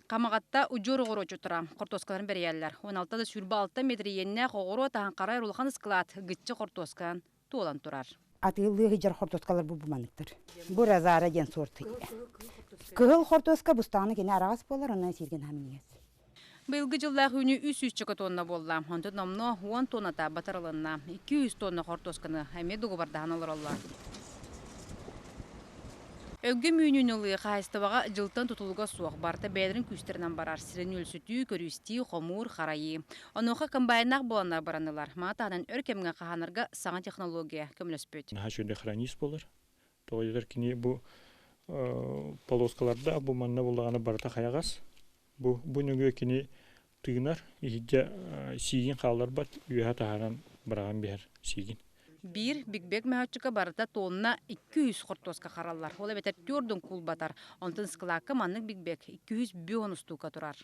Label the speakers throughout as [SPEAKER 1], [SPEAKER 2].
[SPEAKER 1] Камагатта уджор огорочу тура. Кортоскаларын берияллар. 16 сүрбе 6 метр енне огоро тахан карай рулхан склад гытчы кортоскан туолан турар.
[SPEAKER 2] Атылы хижар хортоскалар булманыктыр. Бу разара ген сорты. Кыл хортоска бустаны гене арагас болар, онан сирген хамиес.
[SPEAKER 1] Быйылгы жылда хүнү 300 тонна болла. Онтон номно 10 тонната батарылынна 200 тонна кортосканы әме дугу бардаһаналар олла. Өңгө мүйнүн ылы қайыстыбаға жылтан тұтылуға суақ барта бәдірін күстерінен барар. Сирен өлсүті, көрүсті, қомур, қарайы. Онуға комбайнақ боланар баранылар. Матағынан өркемге қағанарға саңа технология көміліспөт.
[SPEAKER 3] Хашуде хранис болар. Тоғыдар кіне бұл полоскаларда бұл манна болағаны барта қаяғас. Бұл нүгі кіне тыгынар. Ехидде сигин қалар бат, үйе тағаран бараған бер сигин.
[SPEAKER 1] Bir бигбек мәһәччүкә барыта тонна 200 кортоска караллар. Ол бетер төрдөн кул батар. Онтын скылакка маннык бигбек 200 бионус тука турар.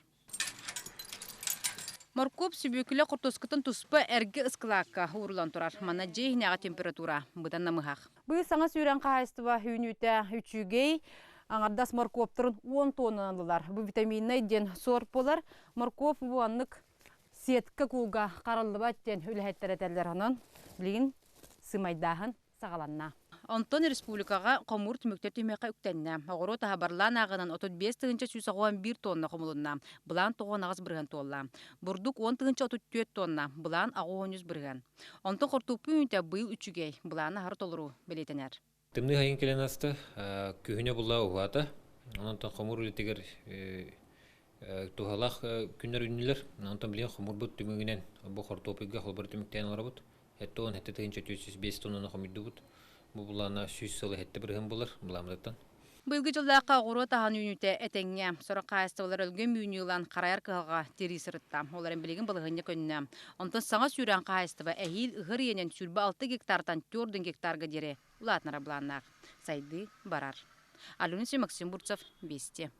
[SPEAKER 1] Моркоп сүбөкүлө кортоскатын туспа эрге скылакка урулан турар. Мана жейнага температура быдан намыхак. Бу саңа сүйрен кайыстыба хүнүтә 3-гей аңардас моркоптырын 10 тонналар. Бу витаминный ден сорт болар. Моркоп бу аннык сетка кулга каралдыба ден үлһәттерәтәләр анан билин сымайдаһын сағаланна. Онтон республикаға қомур түміктер түмеққа үктенне. Оғыру тағабарлан ағынан 35 тығынча 1 тонна қомылынна. Бұлан 9 бірген толла. Бұрдық 10 тығынча 34 тонна. Бұлан ағы 10 бірген. Онтон қортупы үйінті бұйыл 3-гей. Бұланы ағыр толыру білетенер.
[SPEAKER 4] Тымны хайын келен асты, күйіне бұлла ұғаты. Онтон қомур үлетегер туғалақ күнер үнілер. Онтон білен қомур бұд түмігінен бұл қортупыға қолбар түміктен олар бұд. Хетто он хетте тыгынча 405 тонна хомидду бут. Бу булана 100 сылы хетте бирген булар, буламдаттан.
[SPEAKER 1] Быйылгы жылдакка огуро тахан үйнүтэ этеңне, сора кайыстылар өлгөн үйнүлан караяр кылга тери сырытта. Оларын билеген былыгынны көннө. Онтон саңа сүрен кайыстыба эхил ыгыр енен сүрбе 6 гектардан 4 гектарга дере улатнара буланнак. Сайды барар. Алюнси Максим Бурцев, Вести.